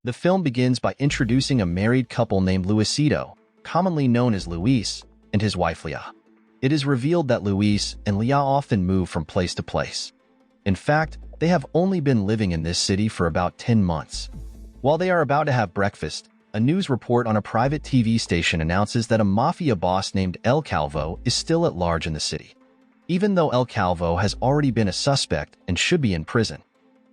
The film begins by introducing a married couple named Luisito, commonly known as Luis, and his wife Leah. It is revealed that Luis and Leah often move from place to place. In fact, they have only been living in this city for about 10 months. While they are about to have breakfast, a news report on a private TV station announces that a mafia boss named El Calvo is still at large in the city. Even though El Calvo has already been a suspect and should be in prison,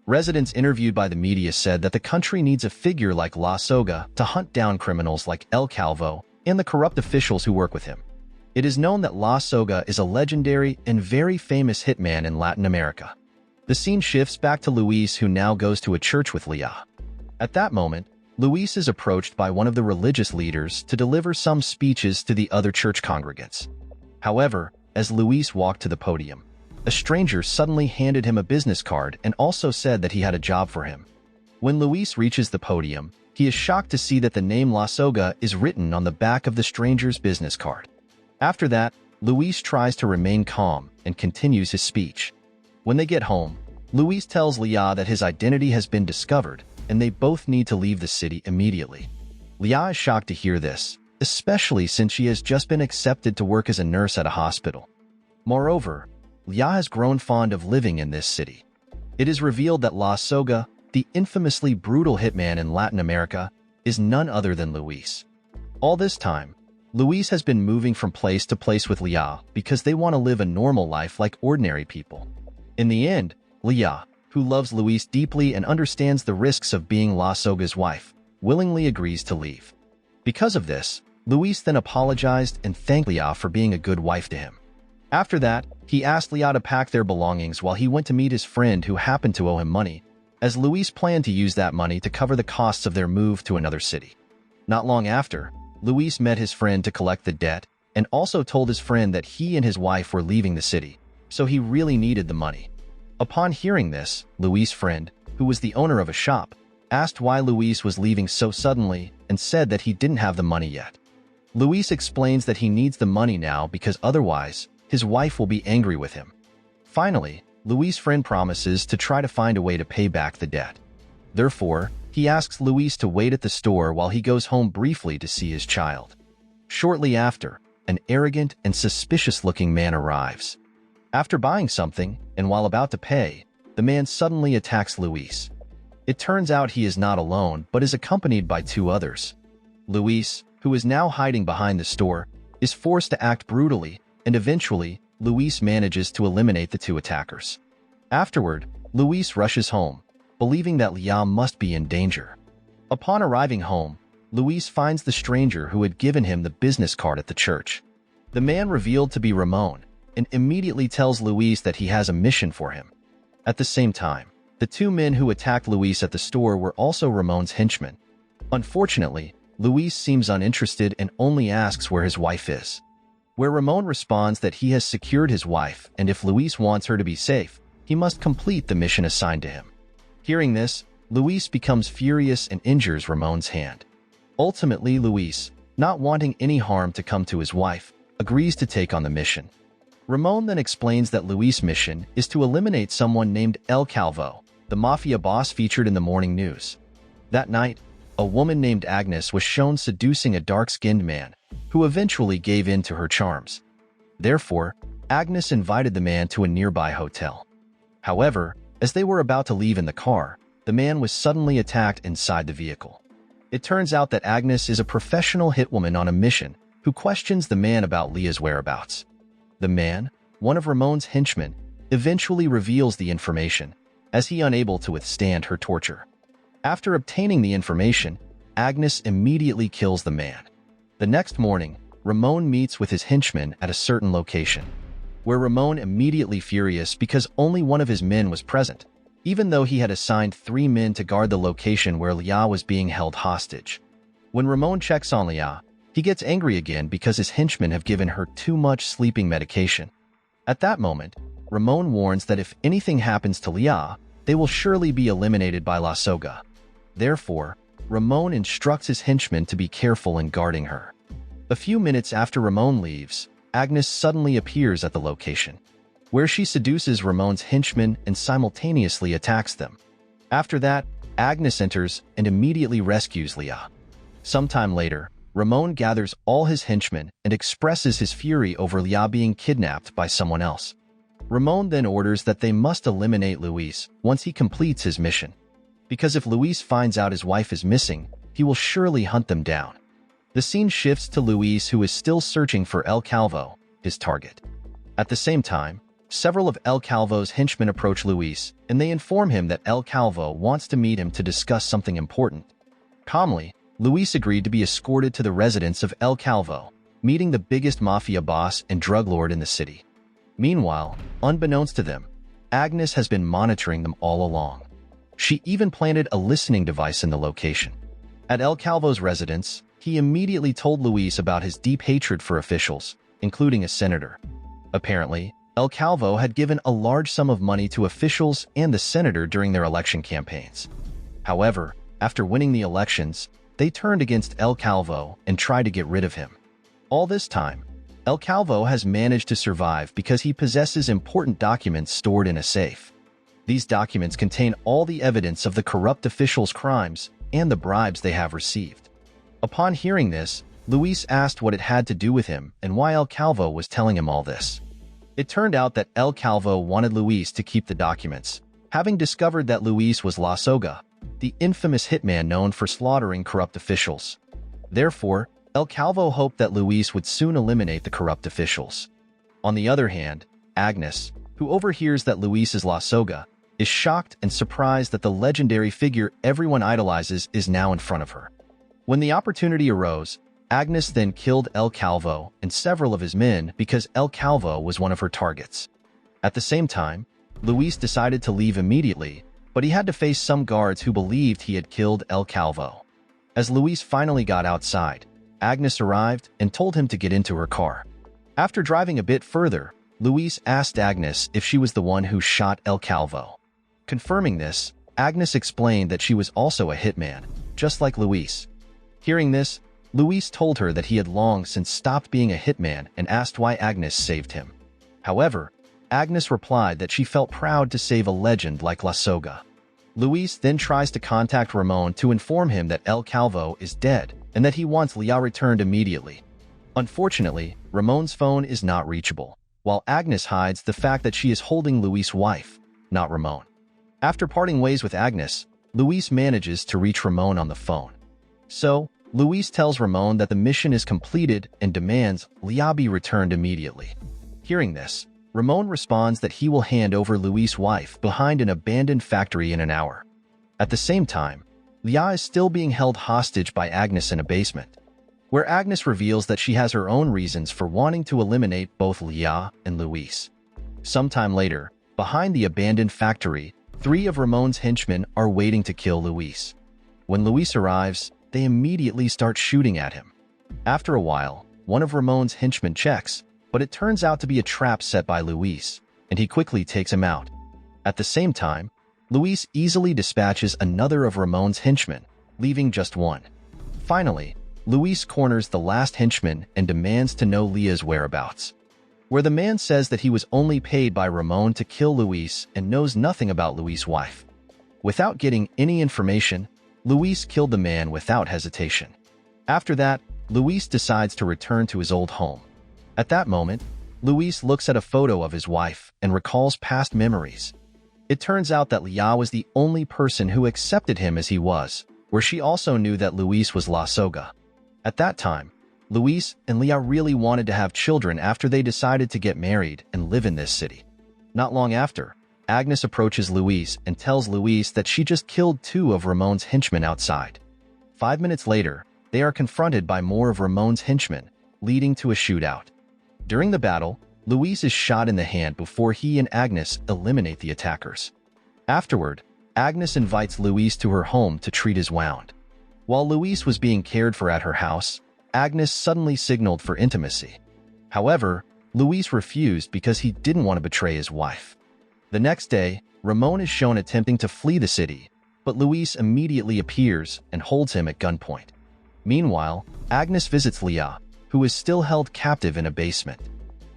residents interviewed by the media said that the country needs a figure like La Soga to hunt down criminals like El Calvo and the corrupt officials who work with him. It is known that La Soga is a legendary and very famous hitman in Latin America. The scene shifts back to Luis, who now goes to a church with Leah. At that moment, Luis is approached by one of the religious leaders to deliver some speeches to the other church congregants. However, as Luis walked to the podium, a stranger suddenly handed him a business card and also said that he had a job for him. When Luis reaches the podium, he is shocked to see that the name La Soga is written on the back of the stranger's business card. After that, Luis tries to remain calm and continues his speech. When they get home, Luis tells Leah that his identity has been discovered and they both need to leave the city immediately. Leah is shocked to hear this, especially since she has just been accepted to work as a nurse at a hospital. Moreover, Leah has grown fond of living in this city. It is revealed that La Soga, the infamously brutal hitman in Latin America, is none other than Luis. All this time, Luis has been moving from place to place with Leah because they want to live a normal life like ordinary people. In the end, Leah, who loves Luis deeply and understands the risks of being La Soga's wife, willingly agrees to leave. Because of this, Luis then apologized and thanked Leah for being a good wife to him. After that, he asked Leah to pack their belongings while he went to meet his friend who happened to owe him money, as Luis planned to use that money to cover the costs of their move to another city. Not long after, Luis met his friend to collect the debt and also told his friend that he and his wife were leaving the city, so he really needed the money. Upon hearing this, Luis' friend, who was the owner of a shop, asked why Luis was leaving so suddenly and said that he didn't have the money yet. Luis explains that he needs the money now because otherwise, his wife will be angry with him. Finally, Luis' friend promises to try to find a way to pay back the debt. Therefore, he asks Luis to wait at the store while he goes home briefly to see his child. Shortly after, an arrogant and suspicious-looking man arrives. After buying something, and while about to pay, the man suddenly attacks Luis. It turns out he is not alone but is accompanied by two others. Luis, who is now hiding behind the store, is forced to act brutally, and eventually, Luis manages to eliminate the two attackers. Afterward, Luis rushes home, believing that Leah must be in danger. Upon arriving home, Luis finds the stranger who had given him the business card at the church. The man revealed to be Ramon, and immediately tells Luis that he has a mission for him. At the same time, the two men who attacked Luis at the store were also Ramon's henchmen. Unfortunately, Luis seems uninterested and only asks where his wife is. Where Ramon responds that he has secured his wife and if Luis wants her to be safe, he must complete the mission assigned to him. Hearing this, Luis becomes furious and injures Ramon's hand. Ultimately, Luis, not wanting any harm to come to his wife, agrees to take on the mission. Ramon then explains that Luis' mission is to eliminate someone named El Calvo, the mafia boss featured in the morning news. That night, a woman named Agnes was shown seducing a dark-skinned man, who eventually gave in to her charms. Therefore, Agnes invited the man to a nearby hotel. However, as they were about to leave in the car, the man was suddenly attacked inside the vehicle. It turns out that Agnes is a professional hitwoman on a mission who questions the man about Leah's whereabouts. The man, one of Ramon's henchmen, eventually reveals the information, as he unable to withstand her torture. After obtaining the information, Agnes immediately kills the man. The next morning, Ramon meets with his henchmen at a certain location, where Ramon immediately furious because only one of his men was present, even though he had assigned 3 men to guard the location where Leah was being held hostage. When Ramon checks on Leah, he gets angry again because his henchmen have given her too much sleeping medication. At that moment, Ramon warns that if anything happens to Leah, they will surely be eliminated by La Soga. Therefore, Ramon instructs his henchmen to be careful in guarding her. A few minutes after Ramon leaves, Agnes suddenly appears at the location, where she seduces Ramon's henchmen and simultaneously attacks them. After that, Agnes enters and immediately rescues Leah. Sometime later, Ramon gathers all his henchmen and expresses his fury over Leah being kidnapped by someone else. Ramon then orders that they must eliminate Luis once he completes his mission, because if Luis finds out his wife is missing, he will surely hunt them down. The scene shifts to Luis, who is still searching for El Calvo, his target. At the same time, several of El Calvo's henchmen approach Luis, and they inform him that El Calvo wants to meet him to discuss something important. Calmly, Luis agreed to be escorted to the residence of El Calvo, meeting the biggest mafia boss and drug lord in the city. Meanwhile, unbeknownst to them, Agnes has been monitoring them all along. She even planted a listening device in the location. At El Calvo's residence, he immediately told Luis about his deep hatred for officials, including a senator. Apparently, El Calvo had given a large sum of money to officials and the senator during their election campaigns. However, after winning the elections, they turned against El Calvo and tried to get rid of him. All this time, El Calvo has managed to survive because he possesses important documents stored in a safe. These documents contain all the evidence of the corrupt officials' crimes and the bribes they have received. Upon hearing this, Luis asked what it had to do with him and why El Calvo was telling him all this. It turned out that El Calvo wanted Luis to keep the documents, having discovered that Luis was La Soga, the infamous hitman known for slaughtering corrupt officials. Therefore, El Calvo hoped that Luis would soon eliminate the corrupt officials. On the other hand, Agnes, who overhears that Luis is La Soga, is shocked and surprised that the legendary figure everyone idolizes is now in front of her. When the opportunity arose, Agnes then killed El Calvo and several of his men because El Calvo was one of her targets. At the same time, Luis decided to leave immediately, but he had to face some guards who believed he had killed El Calvo. As Luis finally got outside, Agnes arrived and told him to get into her car. After driving a bit further, Luis asked Agnes if she was the one who shot El Calvo. Confirming this, Agnes explained that she was also a hitman, just like Luis. Hearing this, Luis told her that he had long since stopped being a hitman and asked why Agnes saved him. However, Agnes replied that she felt proud to save a legend like La Soga. Luis then tries to contact Ramon to inform him that El Calvo is dead and that he wants Leah returned immediately. Unfortunately, Ramon's phone is not reachable, while Agnes hides the fact that she is holding Luis' wife, not Ramon. After parting ways with Agnes, Luis manages to reach Ramon on the phone. So, Luis tells Ramon that the mission is completed and demands Leah be returned immediately. Hearing this, Ramon responds that he will hand over Luis' wife behind an abandoned factory in an hour. At the same time, Leah is still being held hostage by Agnes in a basement, where Agnes reveals that she has her own reasons for wanting to eliminate both Leah and Luis. Sometime later, behind the abandoned factory, 3 of Ramon's henchmen are waiting to kill Luis. When Luis arrives, they immediately start shooting at him. After a while, one of Ramon's henchmen checks, but it turns out to be a trap set by Luis, and he quickly takes him out. At the same time, Luis easily dispatches another of Ramon's henchmen, leaving just one. Finally, Luis corners the last henchman and demands to know Leah's whereabouts, where the man says that he was only paid by Ramon to kill Luis and knows nothing about Luis' wife. Without getting any information, Luis killed the man without hesitation. After that, Luis decides to return to his old home. At that moment, Luis looks at a photo of his wife and recalls past memories. It turns out that Leah was the only person who accepted him as he was, where she also knew that Luis was La Soga. At that time, Luis and Leah really wanted to have children after they decided to get married and live in this city. Not long after, Agnes approaches Luis and tells Luis that she just killed 2 of Ramon's henchmen outside. 5 minutes later, they are confronted by more of Ramon's henchmen, leading to a shootout. During the battle, Luis is shot in the hand before he and Agnes eliminate the attackers. Afterward, Agnes invites Luis to her home to treat his wound. While Luis was being cared for at her house, Agnes suddenly signaled for intimacy. However, Luis refused because he didn't want to betray his wife. The next day, Ramon is shown attempting to flee the city, but Luis immediately appears and holds him at gunpoint. Meanwhile, Agnes visits Leah, who is still held captive in a basement.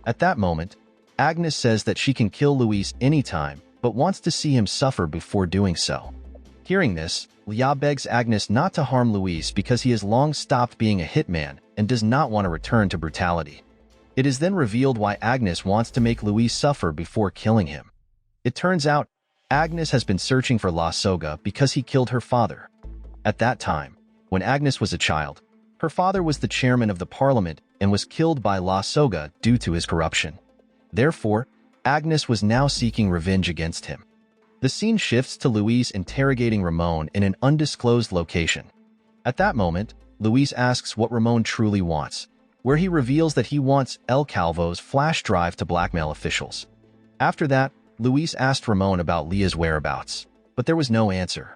At that moment, Agnes says that she can kill Luis anytime, but wants to see him suffer before doing so. Hearing this, Lia begs Agnes not to harm Luis because he has long stopped being a hitman and does not want to return to brutality. It is then revealed why Agnes wants to make Luis suffer before killing him. It turns out, Agnes has been searching for Soga because he killed her father. At that time, when Agnes was a child, her father was the chairman of the parliament and was killed by Soga due to his corruption. Therefore, Agnes was now seeking revenge against him. The scene shifts to Luis interrogating Ramon in an undisclosed location. At that moment, Luis asks what Ramon truly wants, where he reveals that he wants El Calvo's flash drive to blackmail officials. After that, Luis asked Ramon about Lia's whereabouts, but there was no answer.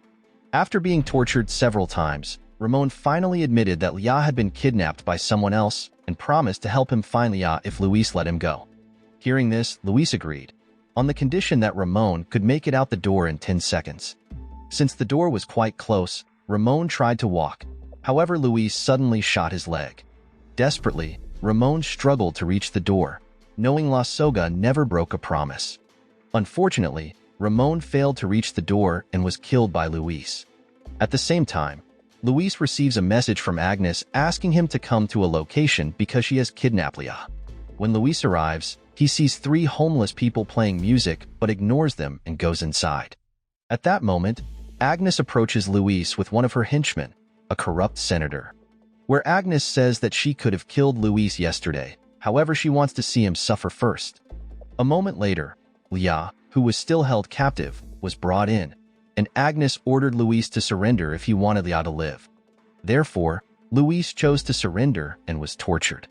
After being tortured several times, Ramon finally admitted that Lia had been kidnapped by someone else and promised to help him find Lia if Luis let him go. Hearing this, Luis agreed, on the condition that Ramon could make it out the door in 10 seconds. Since the door was quite close, Ramon tried to walk. However, Luis suddenly shot his leg. Desperately, Ramon struggled to reach the door, knowing Soga never broke a promise. Unfortunately, Ramon failed to reach the door and was killed by Luis. At the same time, Luis receives a message from Agnes asking him to come to a location because she has kidnapped Lia. When Luis arrives, he sees 3 homeless people playing music but ignores them and goes inside. At that moment, Agnes approaches Luis with one of her henchmen, a corrupt senator. Where Agnes says that she could have killed Luis yesterday, however she wants to see him suffer first. A moment later, Lia, who was still held captive, was brought in, and Agnes ordered Luis to surrender if he wanted Lia to live. Therefore, Luis chose to surrender and was tortured.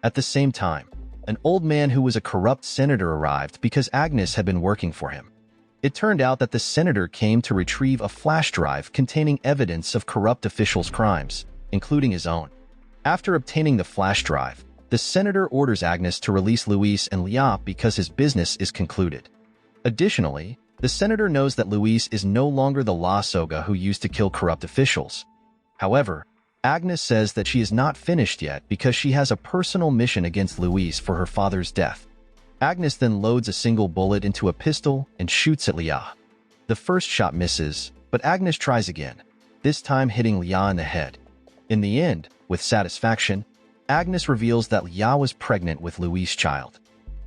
At the same time, an old man who was a corrupt senator arrived because Agnes had been working for him. It turned out that the senator came to retrieve a flash drive containing evidence of corrupt officials' crimes, including his own. After obtaining the flash drive, the senator orders Agnes to release Luis and Lia because his business is concluded. Additionally, the senator knows that Luis is no longer the Soga who used to kill corrupt officials. However, Agnes says that she is not finished yet because she has a personal mission against Luis for her father's death. Agnes then loads a single bullet into a pistol and shoots at Lia. The first shot misses, but Agnes tries again, this time hitting Lia in the head. In the end, with satisfaction, Agnes reveals that Lia was pregnant with Luis' child.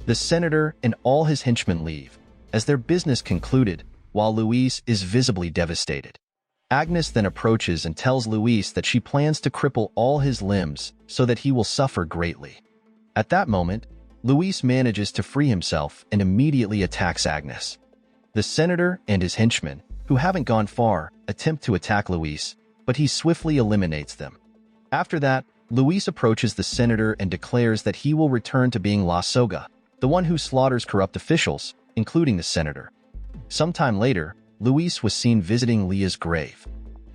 The senator and all his henchmen leave, as their business concluded, while Luis is visibly devastated. Agnes then approaches and tells Luis that she plans to cripple all his limbs so that he will suffer greatly. At that moment, Luis manages to free himself and immediately attacks Agnes. The senator and his henchmen, who haven't gone far, attempt to attack Luis, but he swiftly eliminates them. After that, Luis approaches the senator and declares that he will return to being Soga, the one who slaughters corrupt officials, including the senator. Sometime later, Luis was seen visiting Lia's grave.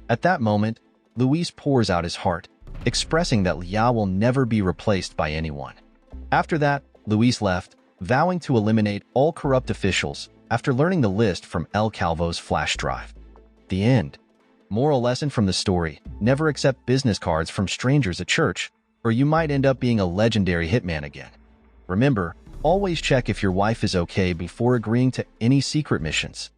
At that moment, Luis pours out his heart, expressing that Lia will never be replaced by anyone. After that, Luis left, vowing to eliminate all corrupt officials after learning the list from El Calvo's flash drive. The end. Moral lesson from the story: never accept business cards from strangers at church, or you might end up being a legendary hitman again. Remember, always check if your wife is okay before agreeing to any secret missions.